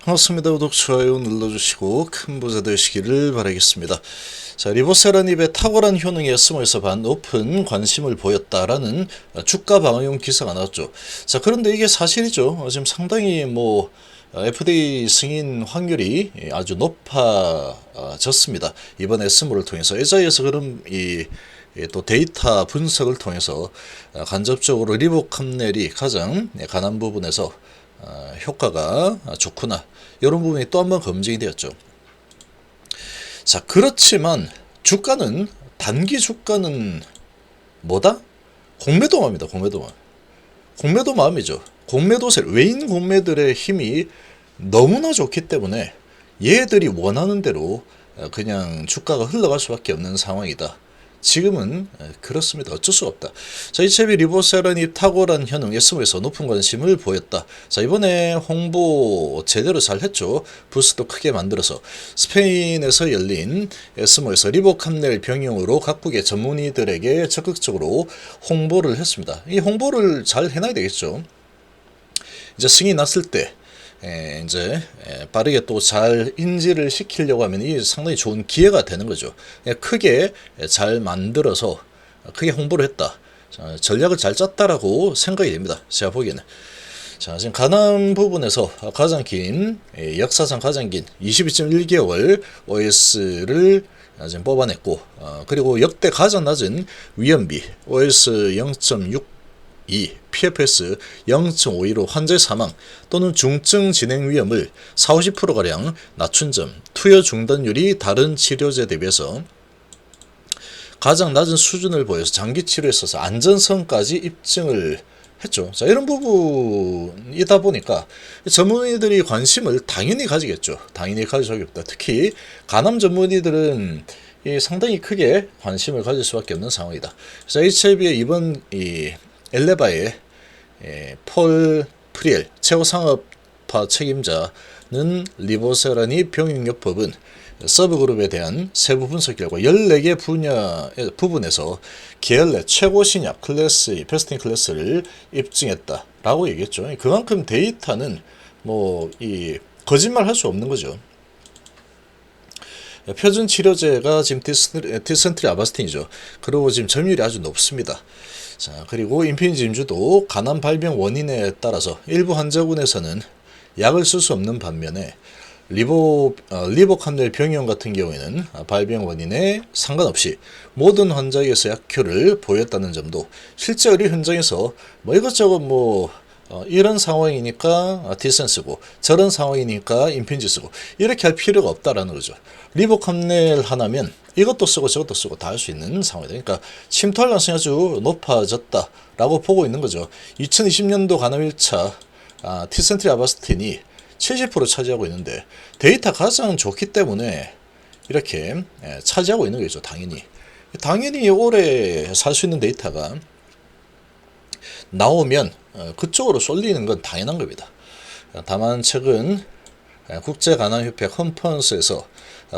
반갑습니다. 구독, 좋아요 눌러주시고 큰 부자 되시기를 바라겠습니다. 자, 리보세라닙의 탁월한 효능에 스모에서 반 높은 관심을 보였다라는 주가 방어용 기사가 나왔죠. 자, 그런데 이게 사실이죠. 지금 상당히 FDA 승인 확률이 아주 높아졌습니다. 이번 에스모를 통해서 에자이에서 그럼 또 데이터 분석을 통해서 간접적으로 리보캄넬이 가장 간한 부분에서 효과가 좋구나, 이런 부분이 또 한 번 검증이 되었죠. 자, 그렇지만 주가는, 단기 주가는 뭐다? 공매도마입니다. 공매도마음이죠. 공매도세, 외인 공매들의 힘이 너무나 좋기 때문에 얘들이 원하는 대로 그냥 주가가 흘러갈 수밖에 없는 상황이다. 지금은 그렇습니다. 어쩔 수가 없다. 자, 이채비 리보세라닙 탁월한 효능 에스모에서 높은 관심을 보였다. 자, 이번에 홍보 제대로 잘 했죠. 부스도 크게 만들어서 스페인에서 열린 에스모에서 리보캄넬 병용으로 각국의 전문의들에게 적극적으로 홍보를 했습니다. 이 홍보를 잘 해놔야 되겠죠. 이제 승인이 났을 때 이제 빠르게 또 잘 인지를 시키려고 하면 이 상당히 좋은 기회가 되는 거죠. 크게 잘 만들어서 크게 홍보를 했다. 전략을 잘 짰다라고 생각이 됩니다. 제가 보기에는. 자, 지금 가남 부분에서 가장 긴, 역사상 가장 긴 22.1개월 OS를 지금 뽑아냈고, 그리고 역대 가장 낮은 위험비 OS 0.6 PFS 0.52로 환자의 사망 또는 중증 진행 위험을 40~50%가량 낮춘 점, 투여 중단율이 다른 치료제 대비해서 가장 낮은 수준을 보여서 장기 치료에 있어서 안전성까지 입증을 했죠. 자, 이런 부분이다 보니까 전문의들이 관심을 당연히 가지겠죠. 당연히 가질 수밖에 없다. 특히 간암 전문의들은 상당히 크게 관심을 가질 수밖에 없는 상황이다. 그래서 HIV의 이번 엘레바의 폴 프리엘 최고상업화 책임자는 리보세라닙 병용요법은 서브그룹에 대한 세부 분석 결과 14개 부분에서 계열 내 최고 신약 클래스, 베스트인 클래스를 입증했다라고 얘기했죠. 그만큼 데이터는 거짓말 할 수 없는 거죠. 표준 치료제가 지금 티센트리 아바스틴이죠. 그리고 지금 점유율이 아주 높습니다. 자, 그리고 인피니즘주도 간암 발병 원인에 따라서 일부 환자군에서는 약을 쓸 수 없는 반면에 리보캄넬 병용 같은 경우에는 발병 원인에 상관없이 모든 환자에게서 약효를 보였다는 점도 실제 의료 현장에서 이것저것 이런 상황이니까 티센 쓰고 저런 상황이니까 인핀지 쓰고 이렇게 할 필요가 없다라는 거죠. 리보캄넬 하나면 이것도 쓰고 저것도 쓰고 다 할 수 있는 상황이다. 그러니까 침투할 가능성이 아주 높아졌다라고 보고 있는 거죠. 2020년도 간암 1차 티센트리 아바스틴이 70% 차지하고 있는데 데이터 가장 좋기 때문에 이렇게 차지하고 있는 거죠. 당연히 오래 살 수 있는 데이터가 나오면 그쪽으로 쏠리는 건 당연한 겁니다. 다만 최근 국제간암협회 컨퍼런스에서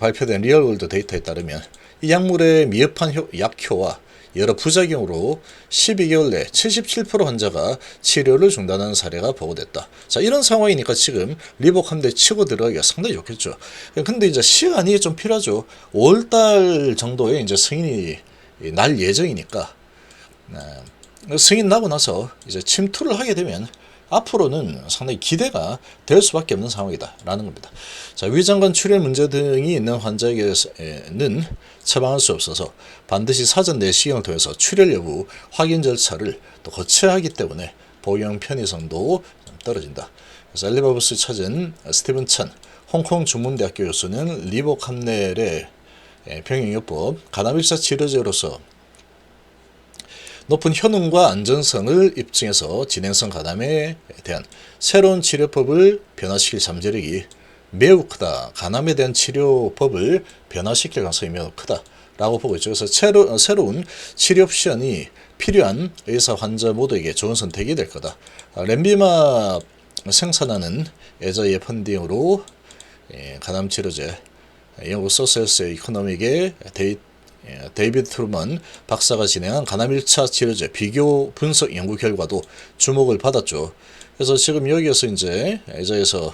발표된 리얼월드 데이터에 따르면 이 약물의 미흡한 약효와 여러 부작용으로 12개월 내 77% 환자가 치료를 중단하는 사례가 보고됐다. 자, 이런 상황이니까 지금 리보캄넬 치고 들어가기가 상당히 좋겠죠. 근데 이제 시간이 좀 필요하죠. 5월달 정도에 이제 승인이 날 예정이니까 승인 나고 나서 이제 침투를 하게 되면 앞으로는 상당히 기대가 될 수밖에 없는 상황이다라는 겁니다. 자, 위장관 출혈 문제 등이 있는 환자에게는 처방할 수 없어서 반드시 사전 내시경을 통해서 출혈 여부 확인 절차를 또 거쳐야 하기 때문에 복용 편의성도 떨어진다. 그래서 엘리바부스 찾은 스티븐 찬 홍콩 주문대학교 교수는 리보캄넬의 병용요법 간암 1차 치료제로서 높은 효능과 안전성을 입증해서 진행성 간암에 대한 새로운 치료법을 변화시킬 잠재력이 매우 크다. 간암에 대한 치료법을 변화시킬 가능성이 매우 크다라고 보고 있죠. 그래서 새로운 치료 옵션이 필요한 의사 환자 모두에게 좋은 선택이 될 거다. 렌비마 생산하는 에자이의 펀딩으로 간암 치료제 영국 소셜스 이코노믹의 데이비드 트루먼 박사가 진행한 간암 1차 치료제 비교 분석 연구 결과도 주목을 받았죠. 그래서 지금 여기에서 이제 에자에서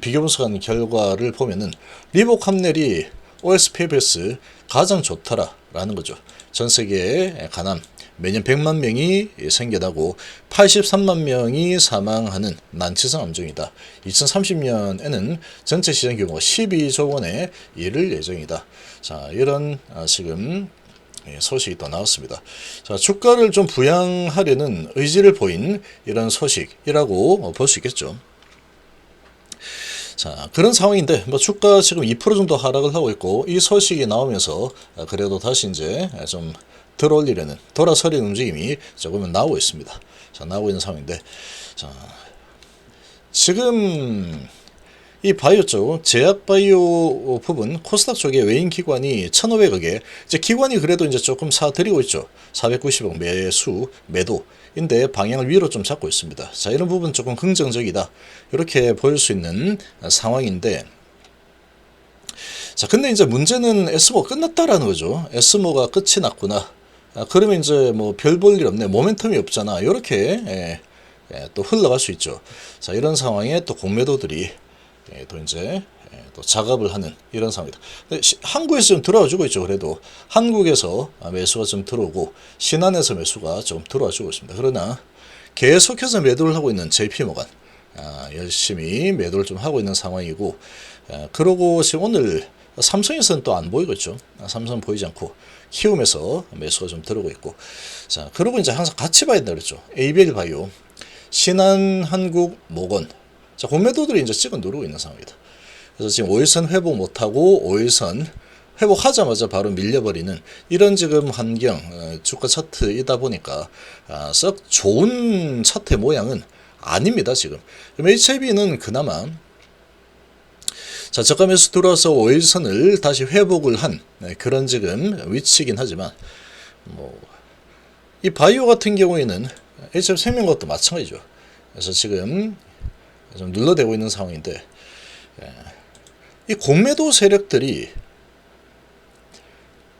비교 분석한 결과를 보면은 리복 함넬이 OSPFS 가장 좋다라는 거죠. 전 세계에 간암 매년 100만 명이 생겨나고 83만 명이 사망하는 난치성 암종이다. 2030년에는 전체 시장 규모가 12조 원에 이를 예정이다. 자, 이런 지금 소식이 또 나왔습니다. 자, 주가를 좀 부양하려는 의지를 보인 이런 소식이라고 볼 수 있겠죠. 자, 그런 상황인데 뭐 주가 지금 2% 정도 하락을 하고 있고, 이 소식이 나오면서 그래도 다시 이제 좀 들어올리려는, 돌아서려는 움직임이 조금은 나오고 있습니다. 자, 나오고 있는 상황인데, 자, 지금 이 바이오 쪽, 제약 바이오 부분, 코스닥 쪽에 외인 기관이 1,500억에, 이제 기관이 그래도 이제 조금 사들이고 있죠. 490억 매도인데 방향을 위로 좀 잡고 있습니다. 자, 이런 부분 조금 긍정적이다. 이렇게 보일 수 있는 상황인데, 자, 근데 이제 문제는 에스모 끝났다라는 거죠. 에스모가 끝이 났구나. 그러면 이제 뭐 별 볼 일 없네. 모멘텀이 없잖아. 이렇게 또 흘러갈 수 있죠. 자, 이런 상황에 또 공매도들이 또 이제 또 작업을 하는 이런 상황이다. 근데 한국에서 좀 들어와 주고 있죠. 그래도 한국에서 매수가 좀 들어오고 신한에서 매수가 좀 들어와 주고 있습니다. 그러나 계속해서 매도를 하고 있는 JP모간 열심히 매도를 좀 하고 있는 상황이고, 그러고 지금 오늘 삼성에서는 또 안 보이고 있죠. 삼성 보이지 않고 키움에서 매수가 좀 들어오고 있고, 자, 그러고 이제 항상 같이 봐야 된다 그랬죠. ABL 바이오, 신한, 한국, 모건. 자, 공매도들이 이제 찍어 누르고 있는 상황이다. 그래서 지금 5일선 회복 못하고 5일선 회복하자마자 바로 밀려버리는 이런 지금 환경, 주가 차트이다 보니까 썩 좋은 차트의 모양은 아닙니다, 지금. 그럼 HIB는 그나마 자, 저감에서 들어와서 5일선을 다시 회복을 한 그런 지금 위치이긴 하지만, 뭐 이 바이오 같은 경우에는 HIB 생명과도 마찬가지죠. 그래서 지금 좀 눌러대고 있는 상황인데, 이 공매도 세력들이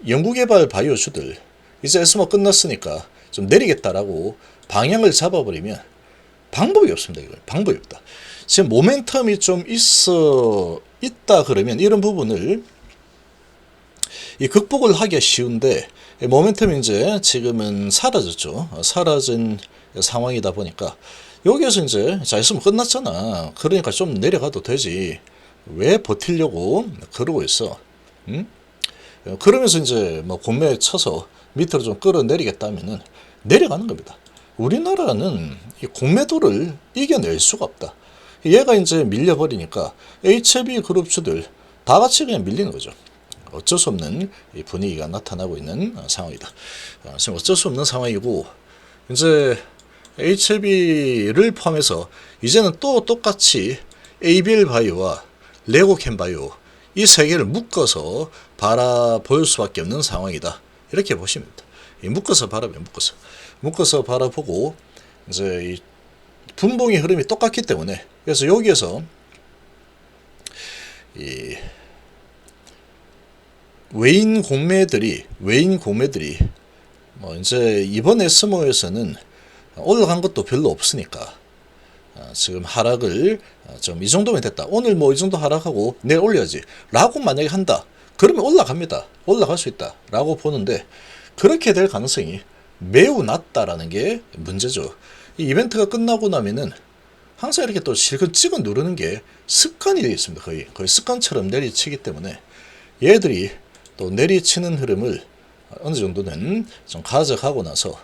연구개발 바이오주들 이제 에스모 끝났으니까 좀 내리겠다라고 방향을 잡아버리면 방법이 없습니다. 이건 방법이 없다. 지금 모멘텀이 좀 있다 그러면 이런 부분을 극복을 하기가 쉬운데, 모멘텀이 이제 지금은 사라졌죠. 사라진 상황이다 보니까 여기에서 이제 자, 있으면 끝났잖아. 그러니까 좀 내려가도 되지. 왜 버틸려고 그러고 있어? 응? 그러면서 이제 뭐 공매에 쳐서 밑으로 좀 끌어내리겠다면은 내려가는 겁니다. 우리나라는 이 공매도를 이겨낼 수가 없다. 얘가 이제 밀려버리니까 HB 그룹주들 다 같이 그냥 밀리는 거죠. 어쩔 수 없는 이 분위기가 나타나고 있는 상황이다. 지금 어쩔 수 없는 상황이고, 이제 HLB를 포함해서 이제는 또 똑같이 ABL 바이오와 레고캠 바이오 이 세 개를 묶어서 바라볼 수밖에 없는 상황이다. 이렇게 보시면 됩니다. 묶어서 바라보면 묶어서 바라보고, 이제 이 분봉의 흐름이 똑같기 때문에, 그래서 여기에서 이 외인 공매들이 뭐 이제 이번 에스모에서는 올라간 것도 별로 없으니까 지금 하락을 좀 이 정도면 됐다. 오늘 뭐 이 정도 하락하고 내일 올려야지 라고 만약에 한다. 그러면 올라갑니다. 올라갈 수 있다 라고 보는데, 그렇게 될 가능성이 매우 낮다라는 게 문제죠. 이 이벤트가 끝나고 나면은 항상 이렇게 또 실컷 찍어 누르는 게 습관이 되어 있습니다. 거의 습관처럼 내리치기 때문에 얘들이 또 내리치는 흐름을 어느 정도는 좀 가져가고 나서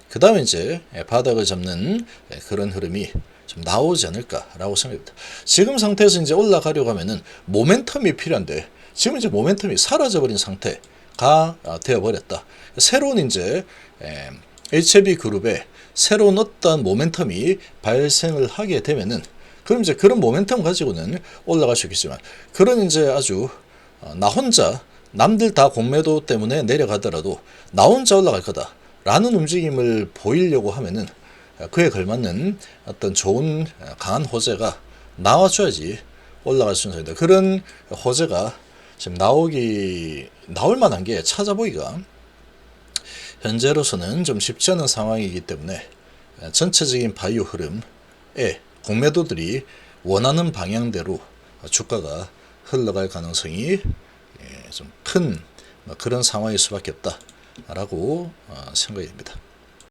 그 다음에 이제 바닥을 잡는 그런 흐름이 좀 나오지 않을까라고 생각합니다. 지금 상태에서 이제 올라가려고 하면은 모멘텀이 필요한데, 지금 이제 모멘텀이 사라져버린 상태가 되어버렸다. 새로운 이제 HB 그룹에 새로운 어떤 모멘텀이 발생을 하게 되면은, 그럼 이제 그런 모멘텀 가지고는 올라갈 수 있겠지만, 그런 이제 아주 나 혼자 남들 다 공매도 때문에 내려가더라도 나 혼자 올라갈 거다 라는 움직임을 보이려고 하면은 그에 걸맞는 어떤 좋은 강한 호재가 나와줘야지 올라갈 수 있는 상황인데, 그런 호재가 지금 나올 만한 게 찾아보기가 현재로서는 좀 쉽지 않은 상황이기 때문에 전체적인 바이오 흐름에 공매도들이 원하는 방향대로 주가가 흘러갈 가능성이 좀 큰 그런 상황일 수밖에 없다라고 생각이 됩니다.